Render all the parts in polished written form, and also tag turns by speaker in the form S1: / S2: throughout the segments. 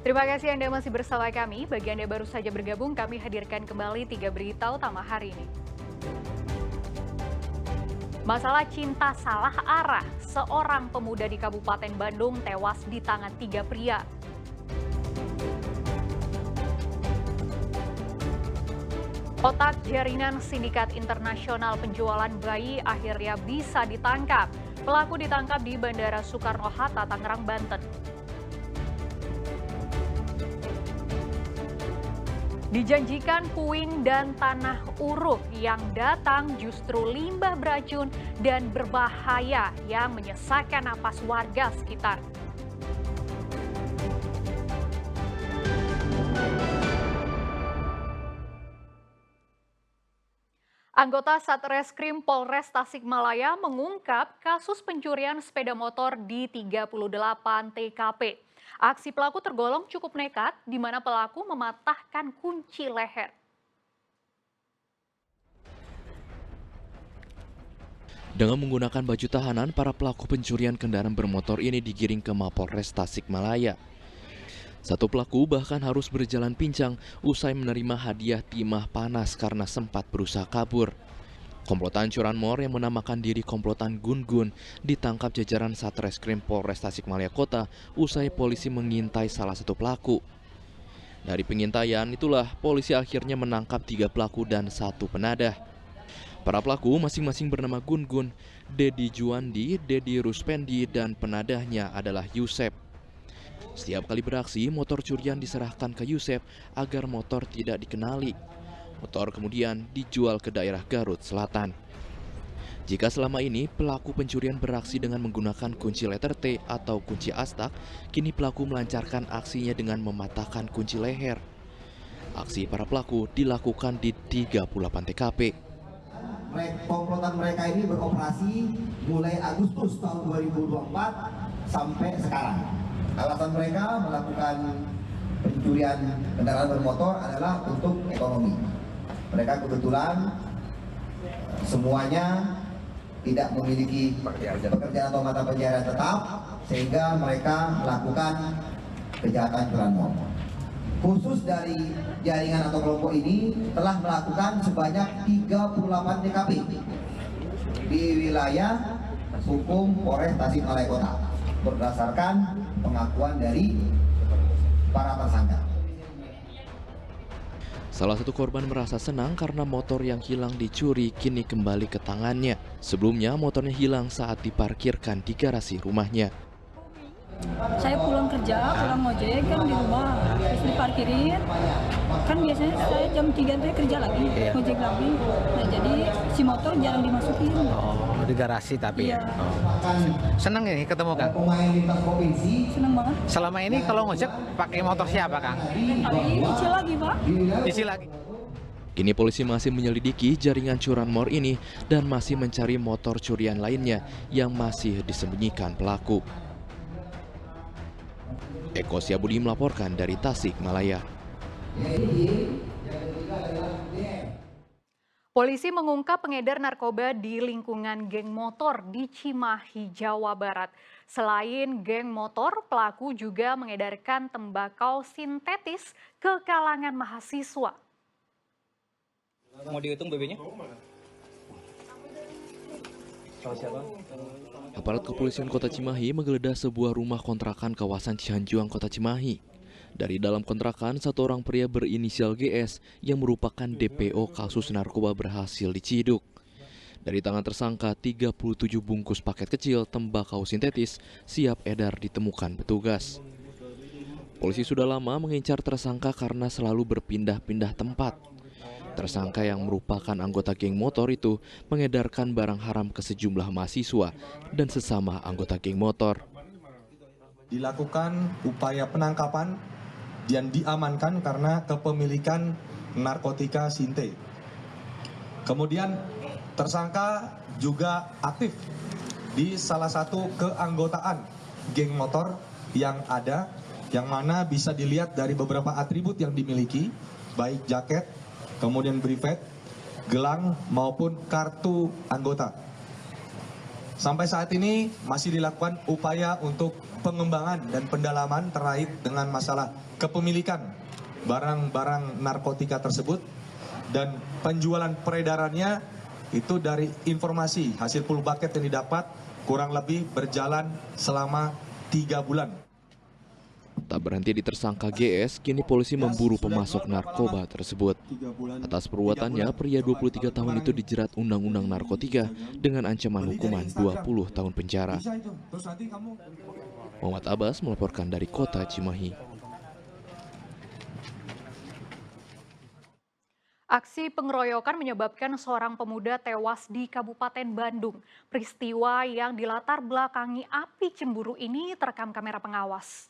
S1: Terima kasih Anda masih bersama kami. Bagi Anda baru saja bergabung, kami hadirkan kembali 3 berita utama hari ini. Masalah cinta salah arah. Seorang pemuda di Kabupaten Bandung tewas di tangan 3 pria. Otak jaringan sindikat internasional penjualan bayi akhirnya bisa ditangkap. Pelaku ditangkap di Bandara Soekarno-Hatta, Tangerang, Banten. Dijanjikan puing dan tanah uruk, yang datang justru limbah beracun dan berbahaya yang menyesakkan napas warga sekitar. Anggota Satreskrim Polres Tasikmalaya mengungkap kasus pencurian sepeda motor di 38 TKP. Aksi pelaku tergolong cukup nekat, di mana pelaku mematahkan kunci leher.
S2: Dengan menggunakan baju tahanan, para pelaku pencurian kendaraan bermotor ini digiring ke Mapolres Tasikmalaya. Satu pelaku bahkan harus berjalan pincang usai menerima hadiah timah panas karena sempat berusaha kabur. Komplotan curanmor yang menamakan diri komplotan Gun-Gun ditangkap jajaran Satreskrim Polres Tasikmalaya Kota usai polisi mengintai salah satu pelaku. Dari pengintaian itulah polisi akhirnya menangkap 3 pelaku dan 1 penadah. Para pelaku masing-masing bernama Gun-Gun, Dedi Juandi, Dedi Ruspendi, dan penadahnya adalah Yusep. Setiap kali beraksi, motor curian diserahkan ke Yusep agar motor tidak dikenali. Motor kemudian dijual ke daerah Garut Selatan. Jika selama ini pelaku pencurian beraksi dengan menggunakan kunci letter T atau kunci astak, kini pelaku melancarkan aksinya dengan mematahkan kunci leher. Aksi para pelaku dilakukan di 38 TKP.
S3: Komplotan mereka ini beroperasi mulai Agustus tahun 2024 sampai sekarang. Alasan mereka melakukan pencurian kendaraan bermotor adalah untuk ekonomi. Mereka kebetulan semuanya tidak memiliki pekerjaan atau mata pencaharian tetap, sehingga mereka melakukan kejahatan curanmor. Khusus dari jaringan atau kelompok ini telah melakukan sebanyak 38 TKP di wilayah hukum Polres Tasikmalaya Kota berdasarkan pengakuan dari para tersangka.
S2: Salah satu korban merasa senang karena motor yang hilang dicuri kini kembali ke tangannya. Sebelumnya motornya hilang saat diparkirkan di garasi rumahnya.
S4: Saya pulang kerja, pulang ngojek kan di rumah, terus diparkirin. Kan biasanya saya jam 3 saya kerja lagi, ngojek lagi. Nah jadi si motor jarang dimasukin.
S5: Oh, di garasi tapi
S4: iya.
S5: Oh. Seneng ini ketemu Kang?
S4: Seneng banget.
S5: Selama ini kalau ngojek pakai motor siapa Kang?
S4: Cicil lagi Pak.
S5: Isi lagi.
S2: Kini polisi masih menyelidiki jaringan curanmor ini dan masih mencari motor curian lainnya yang masih disembunyikan pelaku. Eko Siabudi melaporkan dari Tasikmalaya.
S1: Polisi mengungkap pengedar narkoba di lingkungan geng motor di Cimahi, Jawa Barat. Selain geng motor, pelaku juga mengedarkan tembakau sintetis ke kalangan mahasiswa.
S6: Mau dihitung BB-nya? Siapa?
S2: Aparat kepolisian Kota Cimahi menggeledah sebuah rumah kontrakan kawasan Cihanjuang, Kota Cimahi. Dari dalam kontrakan, satu orang pria berinisial GS yang merupakan DPO kasus narkoba berhasil diciduk. Dari tangan tersangka, 37 bungkus paket kecil tembakau sintetis siap edar ditemukan petugas. Polisi sudah lama mengincar tersangka karena selalu berpindah-pindah tempat. Tersangka yang merupakan anggota geng motor itu mengedarkan barang haram ke sejumlah mahasiswa dan sesama anggota geng motor.
S7: Dilakukan upaya penangkapan dan diamankan karena kepemilikan narkotika sinte. Kemudian tersangka juga aktif di salah satu keanggotaan geng motor yang ada, yang mana bisa dilihat dari beberapa atribut yang dimiliki, baik jaket, kemudian brevet, gelang maupun kartu anggota. Sampai saat ini masih dilakukan upaya untuk pengembangan dan pendalaman terkait dengan masalah kepemilikan barang-barang narkotika tersebut dan penjualan peredarannya itu dari informasi hasil full bucket yang didapat kurang lebih berjalan selama 3 bulan.
S2: Tak berhenti di tersangka GS, kini polisi memburu pemasok narkoba tersebut. Atas perbuatannya, pria 23 tahun itu dijerat Undang-Undang Narkotika dengan ancaman hukuman 20 tahun penjara. Muhammad Abbas melaporkan dari kota Cimahi.
S1: Aksi pengeroyokan menyebabkan seorang pemuda tewas di Kabupaten Bandung. Peristiwa yang dilatar belakangi api cemburu ini terekam kamera pengawas.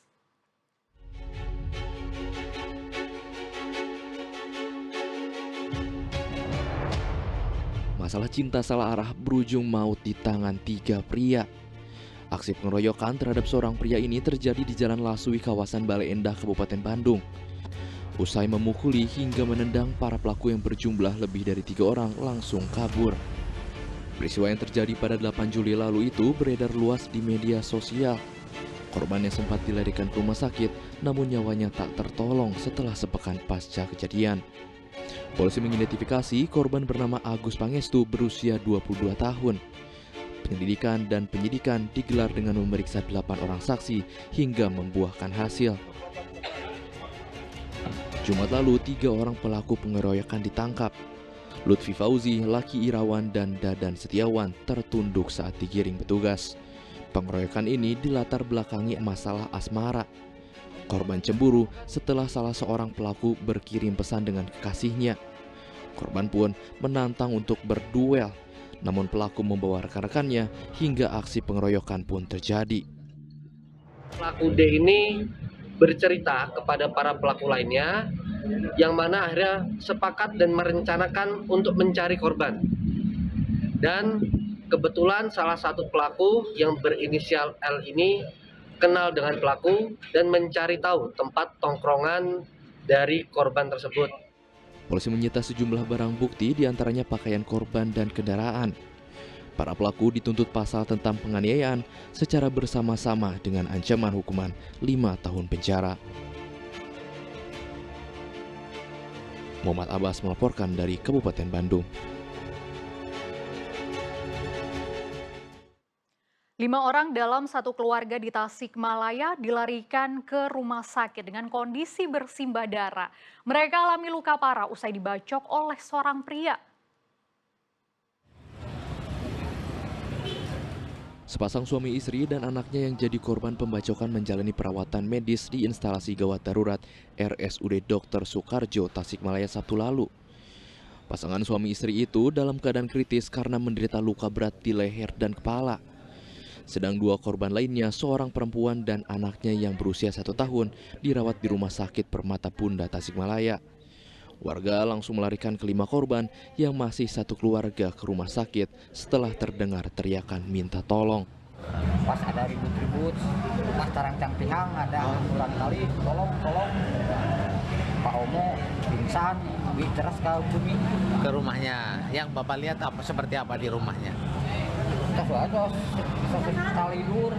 S2: Masalah cinta salah arah berujung maut di tangan 3 pria. Aksi pengeroyokan terhadap seorang pria ini terjadi di Jalan Lasui, kawasan Bale Endah, Kabupaten Bandung. Usai memukuli hingga menendang, para pelaku yang berjumlah lebih dari 3 orang langsung kabur. Peristiwa yang terjadi pada 8 Juli lalu itu beredar luas di media sosial. Korban yang sempat dilarikan ke rumah sakit, namun nyawanya tak tertolong setelah sepekan pasca kejadian. Polisi mengidentifikasi korban bernama Agus Pangestu berusia 22 tahun. Penyelidikan dan penyidikan digelar dengan memeriksa 8 orang saksi hingga membuahkan hasil. Jumat lalu, 3 orang pelaku pengeroyokan ditangkap. Lutfi Fauzi, Laki Irawan, dan Dadan Setiawan tertunduk saat digiring petugas. Pengeroyokan ini dilatar belakangi masalah asmara. Korban cemburu setelah salah seorang pelaku berkirim pesan dengan kekasihnya. Korban pun menantang untuk berduel, namun pelaku membawa rekan-rekannya hingga aksi pengeroyokan pun terjadi.
S6: Pelaku D ini bercerita kepada para pelaku lainnya, yang mana akhirnya sepakat dan merencanakan untuk mencari korban. Dan kebetulan salah satu pelaku yang berinisial L ini kenal dengan pelaku dan mencari tahu tempat tongkrongan dari korban tersebut.
S2: Polisi menyita sejumlah barang bukti, diantaranya pakaian korban dan kendaraan. Para pelaku dituntut pasal tentang penganiayaan secara bersama-sama dengan ancaman hukuman 5 tahun penjara. Muhammad Abbas melaporkan dari Kabupaten Bandung.
S1: 5 orang dalam satu keluarga di Tasikmalaya dilarikan ke rumah sakit dengan kondisi bersimbah darah. Mereka alami luka parah usai dibacok oleh seorang pria.
S2: Sepasang suami istri dan anaknya yang jadi korban pembacokan menjalani perawatan medis di instalasi gawat darurat RSUD Dr. Soekarjo, Tasikmalaya Sabtu lalu. Pasangan suami istri itu dalam keadaan kritis karena menderita luka berat di leher dan kepala. Sedang 2 korban lainnya, seorang perempuan dan anaknya yang berusia 1 tahun, dirawat di Rumah Sakit Permata Bunda Tasikmalaya. Warga langsung melarikan ke 5 korban yang masih satu keluarga ke rumah sakit setelah terdengar teriakan minta tolong.
S8: Pas ada ribut-ribut, pas tarancang pihang ada ulang kali, tolong. Pak Omo pingsan, teras ke bumi.
S5: Ke rumahnya, yang Bapak lihat apa seperti apa di rumahnya?
S8: Tidur.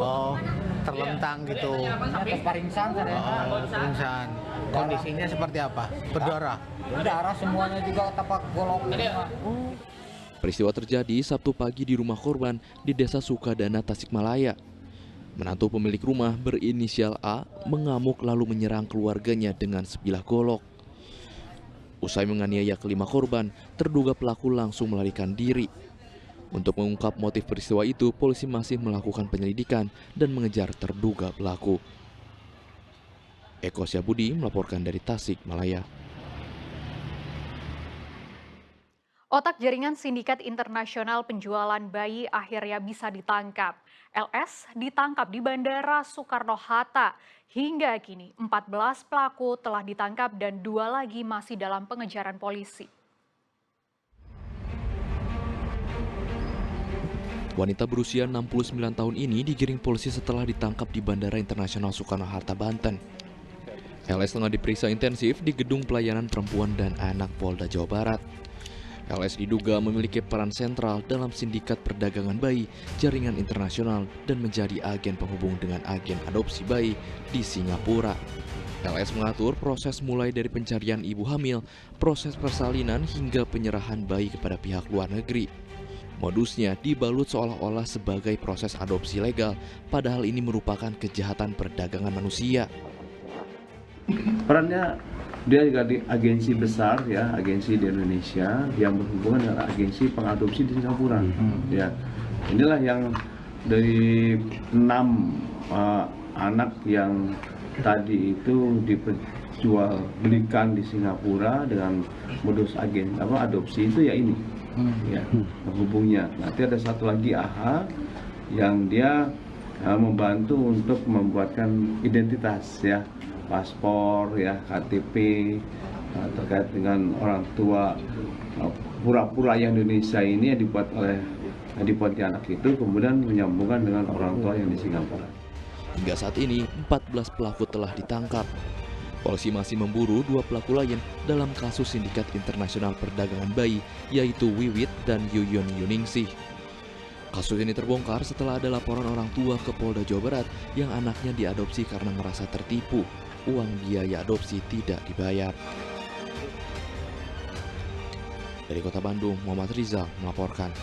S5: Oh, terlentang gitu.
S8: Terus paringsan,
S5: Pingsan. Kondisinya seperti apa? Berdarah?
S8: Berdarah semuanya juga tapak golok.
S2: Peristiwa terjadi Sabtu pagi di rumah korban di Desa Sukadana, Tasikmalaya. Menantu pemilik rumah berinisial A mengamuk lalu menyerang keluarganya dengan sebilah golok. Usai menganiaya ke-5 korban, terduga pelaku langsung melarikan diri. Untuk mengungkap motif peristiwa itu, polisi masih melakukan penyelidikan dan mengejar terduga pelaku. Eko Syabudi melaporkan dari Tasikmalaya.
S1: Otak jaringan sindikat internasional penjualan bayi akhirnya bisa ditangkap. LS ditangkap di Bandara Soekarno-Hatta. Hingga kini 14 pelaku telah ditangkap dan 2 lagi masih dalam pengejaran polisi.
S2: Wanita berusia 69 tahun ini digiring polisi setelah ditangkap di Bandara Internasional Soekarno-Hatta, Banten. LS tengah diperiksa intensif di Gedung Pelayanan Perempuan dan Anak Polda Jawa Barat. LS diduga memiliki peran sentral dalam sindikat perdagangan bayi, jaringan internasional, dan menjadi agen penghubung dengan agen adopsi bayi di Singapura. LS mengatur proses mulai dari pencarian ibu hamil, proses persalinan hingga penyerahan bayi kepada pihak luar negeri. Modusnya dibalut seolah-olah sebagai proses adopsi legal, padahal ini merupakan kejahatan perdagangan manusia.
S9: Perannya dia juga di agensi besar ya, agensi di Indonesia yang berhubungan dengan agensi pengadopsi di Singapura. Ya, inilah yang dari 6 anak yang tadi itu diperjualbelikan di Singapura dengan modus adopsi itu ya ini. Ya, penghubungnya. Nanti ada satu lagi AH yang dia membantu untuk membuatkan identitas ya, paspor ya, KTP terkait dengan orang tua pura-pura yang Indonesia ini yang dibuat anak itu kemudian menyambungkan dengan orang tua yang di Singapura.
S2: Hingga saat ini 14 pelaku telah ditangkap. Polisi masih memburu 2 pelaku lain dalam kasus sindikat internasional perdagangan bayi, yaitu Wiwit dan Yuyun Yuningsih. Kasus ini terbongkar setelah ada laporan orang tua ke Polda Jawa Barat yang anaknya diadopsi karena merasa tertipu. Uang biaya adopsi tidak dibayar. Dari Kota Bandung, Muhammad Rizal melaporkan.